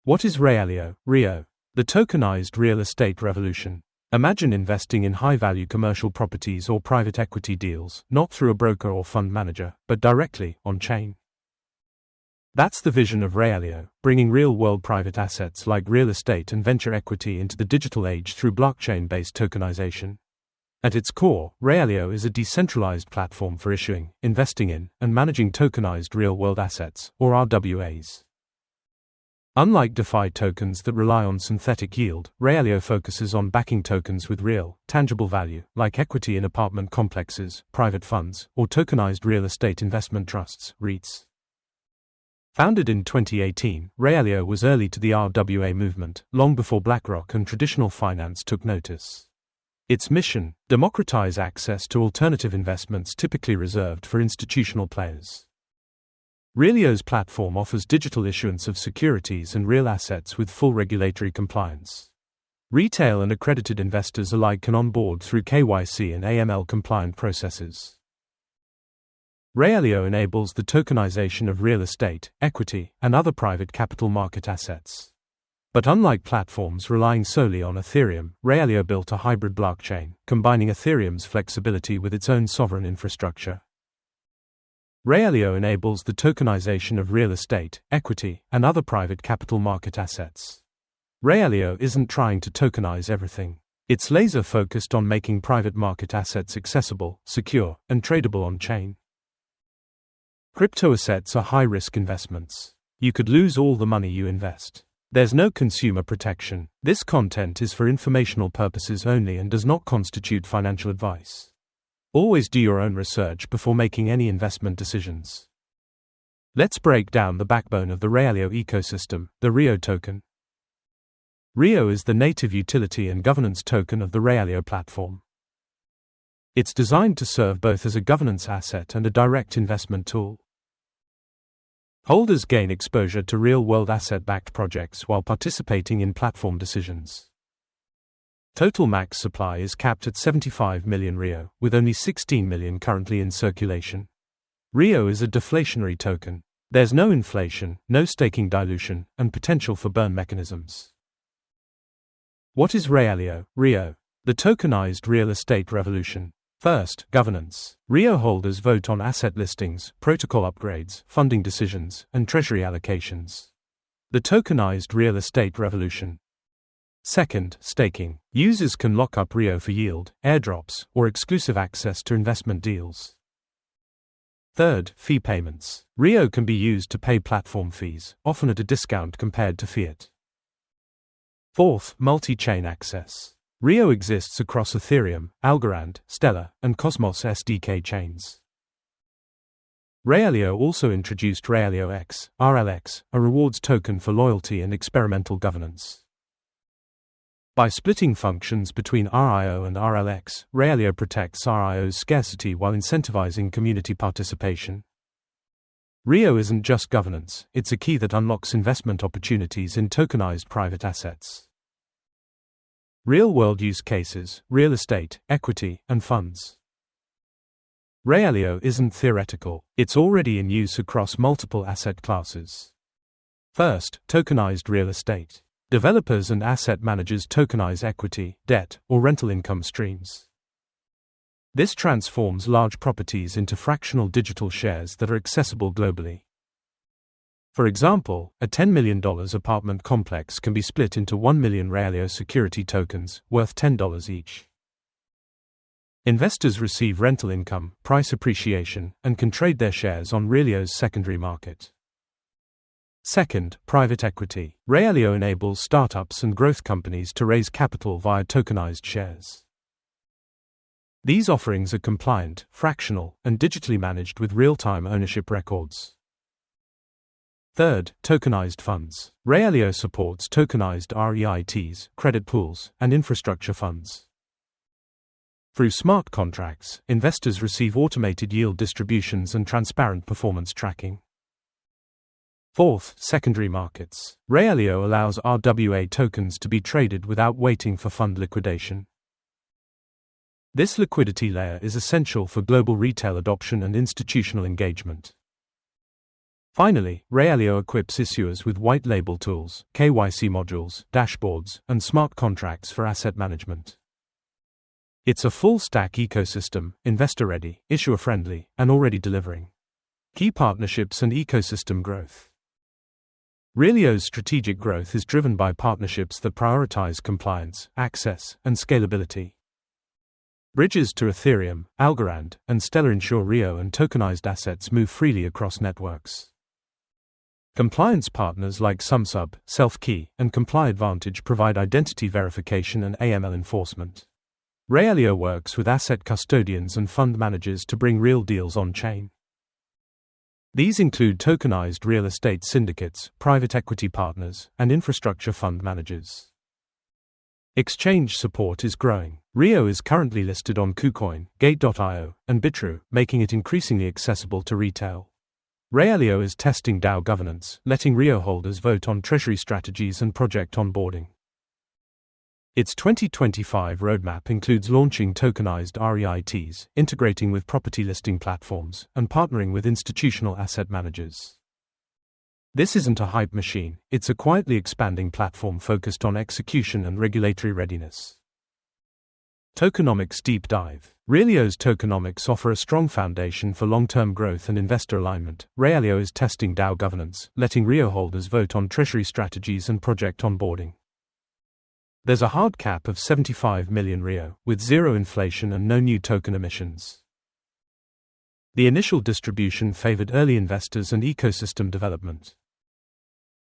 What is Realio, RIO? The tokenized real estate revolution. Imagine investing in high-value commercial properties or private equity deals, not through a broker or fund manager, but directly, on-chain. That's the vision of Realio, bringing real-world private assets like real estate and venture equity into the digital age through blockchain-based tokenization. At its core, Realio is a decentralized platform for issuing, investing in, and managing tokenized real-world assets, or RWAs. Unlike DeFi tokens that rely on synthetic yield, Realio focuses on backing tokens with real, tangible value, like equity in apartment complexes, private funds, or tokenized real estate investment trusts, REITs. Founded in 2018, Realio was early to the RWA movement, long before BlackRock and traditional finance took notice. Its mission: democratize access to alternative investments typically reserved for institutional players. Realio's platform offers digital issuance of securities and real assets with full regulatory compliance. Retail and accredited investors alike can onboard through KYC and AML-compliant processes. Realio enables the tokenization of real estate, equity, and other private capital market assets. But unlike platforms relying solely on Ethereum, Realio built a hybrid blockchain, combining Ethereum's flexibility with its own sovereign infrastructure. Realio enables the tokenization of real estate, equity, and other private capital market assets. Realio isn't trying to tokenize everything. It's laser-focused on making private market assets accessible, secure, and tradable on-chain. Crypto assets are high-risk investments. You could lose all the money you invest. There's no consumer protection. This content is for informational purposes only and does not constitute financial advice. Always do your own research before making any investment decisions. Let's break down the backbone of the Realio ecosystem, the RIO token. RIO is the native utility and governance token of the Realio platform. It's designed to serve both as a governance asset and a direct investment tool. Holders gain exposure to real-world asset-backed projects while participating in platform decisions. Total max supply is capped at 75 million RIO, with only 16 million currently in circulation. RIO is a deflationary token. There's no inflation, no staking dilution, and potential for burn mechanisms. What is Realio, RIO? The tokenized real estate revolution. First, governance. RIO holders vote on asset listings, protocol upgrades, funding decisions, and treasury allocations. The tokenized real estate revolution. Second, staking. Users can lock up RIO for yield, airdrops, or exclusive access to investment deals. Third, fee payments. RIO can be used to pay platform fees, often at a discount compared to fiat. Fourth, multi-chain access. RIO exists across Ethereum, Algorand, Stellar, and Cosmos SDK chains. Realio also introduced Realio X, RLX, a rewards token for loyalty and experimental governance. By splitting functions between RIO and RLX, Realio protects RIO's scarcity while incentivizing community participation. RIO isn't just governance, it's a key that unlocks investment opportunities in tokenized private assets. Real-world use cases: real estate, equity, and funds. Realio isn't theoretical, it's already in use across multiple asset classes. First, tokenized real estate. Developers and asset managers tokenize equity, debt, or rental income streams. This transforms large properties into fractional digital shares that are accessible globally. For example, a $10 million apartment complex can be split into 1 million Realio security tokens, worth $10 each. Investors receive rental income, price appreciation, and can trade their shares on Realio's secondary market. Second, private equity. Realio enables startups and growth companies to raise capital via tokenized shares. These offerings are compliant, fractional, and digitally managed with real-time ownership records. Third, tokenized funds. Realio supports tokenized REITs, credit pools, and infrastructure funds. Through smart contracts, investors receive automated yield distributions and transparent performance tracking. Fourth, secondary markets. Realio allows RWA tokens to be traded without waiting for fund liquidation. This liquidity layer is essential for global retail adoption and institutional engagement. Finally, Realio equips issuers with white label tools, KYC modules, dashboards, and smart contracts for asset management. It's a full-stack ecosystem, investor-ready, issuer-friendly, and already delivering key partnerships and ecosystem growth. Realio's strategic growth is driven by partnerships that prioritize compliance, access, and scalability. Bridges to Ethereum, Algorand, and Stellar ensure RIO and tokenized assets move freely across networks. Compliance partners like SumSub, Self-Key, and ComplyAdvantage provide identity verification and AML enforcement. Realio works with asset custodians and fund managers to bring real deals on-chain. These include tokenized real estate syndicates, private equity partners, and infrastructure fund managers. Exchange support is growing. RIO is currently listed on KuCoin, Gate.io, and Bitrue, making it increasingly accessible to retail. Realio is testing DAO governance, letting RIO holders vote on treasury strategies and project onboarding. Its 2025 roadmap includes launching tokenized REITs, integrating with property listing platforms, and partnering with institutional asset managers. This isn't a hype machine, it's a quietly expanding platform focused on execution and regulatory readiness. Tokenomics Deep Dive. Realio's tokenomics offer a strong foundation for long-term growth and investor alignment. Realio is testing DAO governance, letting RIO holders vote on treasury strategies and project onboarding. There's a hard cap of 75 million RIO, with zero inflation and no new token emissions. The initial distribution favored early investors and ecosystem development.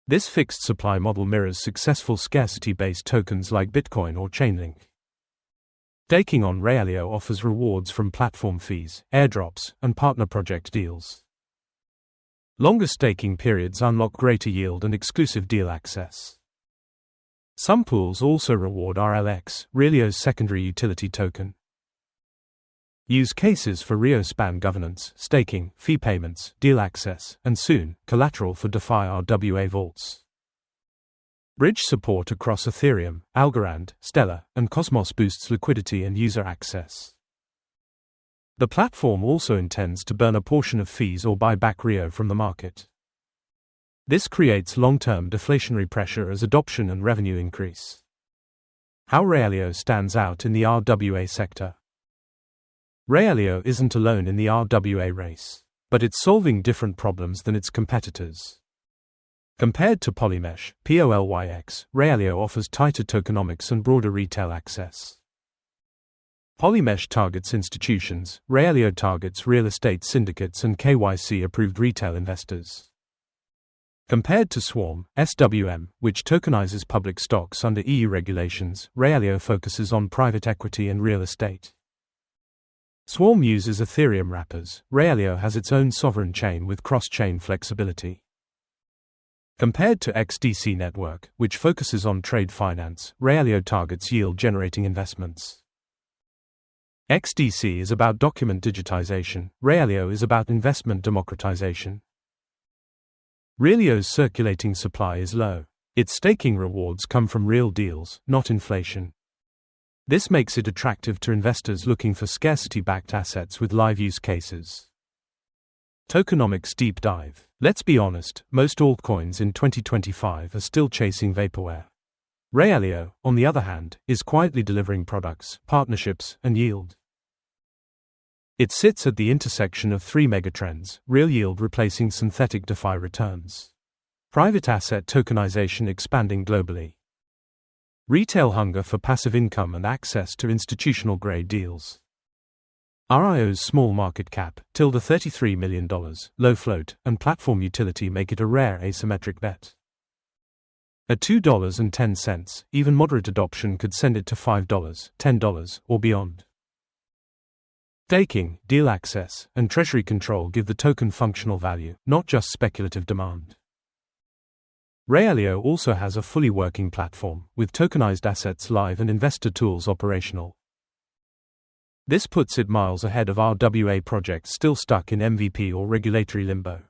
This fixed supply model mirrors successful scarcity-based tokens like Bitcoin or Chainlink. Staking on Realio offers rewards from platform fees, airdrops, and partner project deals. Longer staking periods unlock greater yield and exclusive deal access. Some pools also reward RLX, Realio's secondary utility token. Use cases for RIO span governance, staking, fee payments, deal access, and soon, collateral for DeFi RWA vaults. Bridge support across Ethereum, Algorand, Stellar, and Cosmos boosts liquidity and user access. The platform also intends to burn a portion of fees or buy back RIO from the market. This creates long-term deflationary pressure as adoption and revenue increase. How Realio stands out in the RWA sector. Realio isn't alone in the RWA race, but it's solving different problems than its competitors. Compared to POLYX, Realio offers tighter tokenomics and broader retail access. POLYX targets institutions, Realio targets real estate syndicates and KYC-approved retail investors. Compared to SWM, which tokenizes public stocks under EU regulations, Realio focuses on private equity and real estate. SWM uses Ethereum wrappers. Realio has its own sovereign chain with cross-chain flexibility. Compared to XDC Network, which focuses on trade finance, Realio targets yield-generating investments. XDC is about document digitization, Realio is about investment democratization. Realio's circulating supply is low. Its staking rewards come from real deals, not inflation. This makes it attractive to investors looking for scarcity-backed assets with live use cases. Tokenomics Deep Dive. Let's be honest, most altcoins in 2025 are still chasing vaporware. Realio, on the other hand, is quietly delivering products, partnerships, and yield. It sits at the intersection of three megatrends: real yield replacing synthetic DeFi returns, private asset tokenization expanding globally, retail hunger for passive income and access to institutional-grade deals. RIO's small market cap, $33 million, low float, and platform utility make it a rare asymmetric bet. At $2.10, even moderate adoption could send it to $5, $10, or beyond. Staking, deal access, and treasury control give the token functional value, not just speculative demand. Realio also has a fully working platform, with tokenized assets live and investor tools operational. This puts it miles ahead of RWA projects still stuck in MVP or regulatory limbo.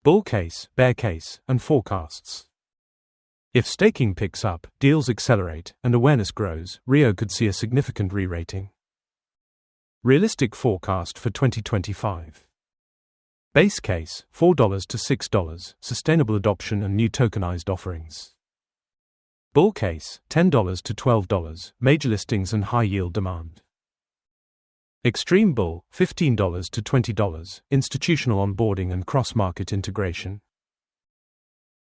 Bull case, bear case, and forecasts. If staking picks up, deals accelerate, and awareness grows, RIO could see a significant re-rating. Realistic forecast for 2025. Base case, $4 to $6, sustainable adoption and new tokenized offerings. Bull case, $10 to $12, major listings and high yield demand. Extreme bull, $15 to $20, institutional onboarding and cross-market integration.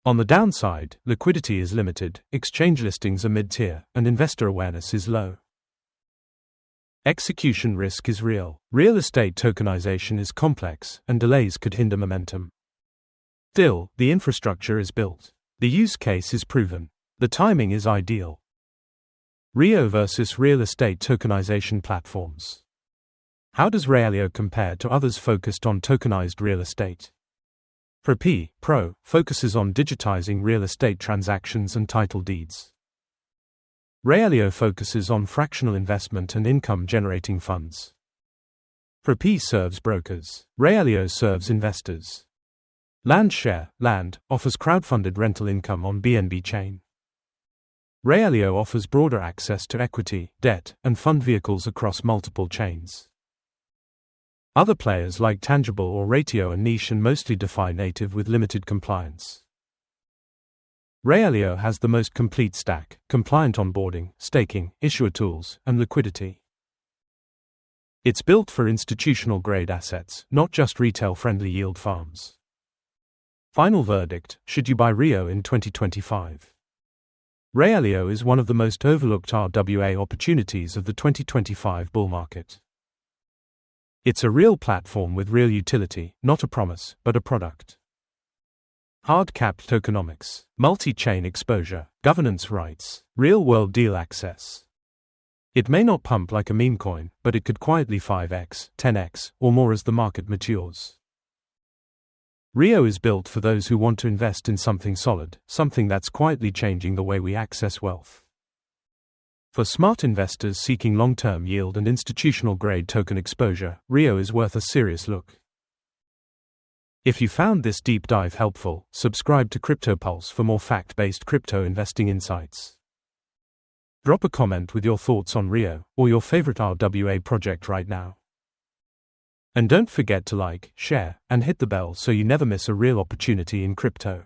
On the downside, liquidity is limited, exchange listings are mid-tier, and investor awareness is low. Execution risk is real. Real estate tokenization is complex, and delays could hinder momentum. Still, the infrastructure is built. The use case is proven. The timing is ideal. RIO versus real estate tokenization platforms. How does Realio compare to others focused on tokenized real estate? Pro focuses on digitizing real estate transactions and title deeds. Realio focuses on fractional investment and income-generating funds. Pro serves brokers. Realio serves investors. LAND offers crowdfunded rental income on BNB chain. Realio offers broader access to equity, debt, and fund vehicles across multiple chains. Other players like Tangible or RIO are niche and mostly DeFi native with limited compliance. Realio has the most complete stack, compliant onboarding, staking, issuer tools, and liquidity. It's built for institutional-grade assets, not just retail-friendly yield farms. Final verdict, should you buy RIO in 2025? Realio is one of the most overlooked RWA opportunities of the 2025 bull market. It's a real platform with real utility, not a promise, but a product. Hard-capped tokenomics, multi-chain exposure, governance rights, real-world deal access. It may not pump like a meme coin, but it could quietly 5x, 10x, or more as the market matures. RIO is built for those who want to invest in something solid, something that's quietly changing the way we access wealth. For smart investors seeking long-term yield and institutional-grade token exposure, RIO is worth a serious look. If you found this deep dive helpful, subscribe to CryptoPulse for more fact-based crypto investing insights. Drop a comment with your thoughts on RIO, or your favorite RWA project right now. And don't forget to like, share, and hit the bell so you never miss a real opportunity in crypto.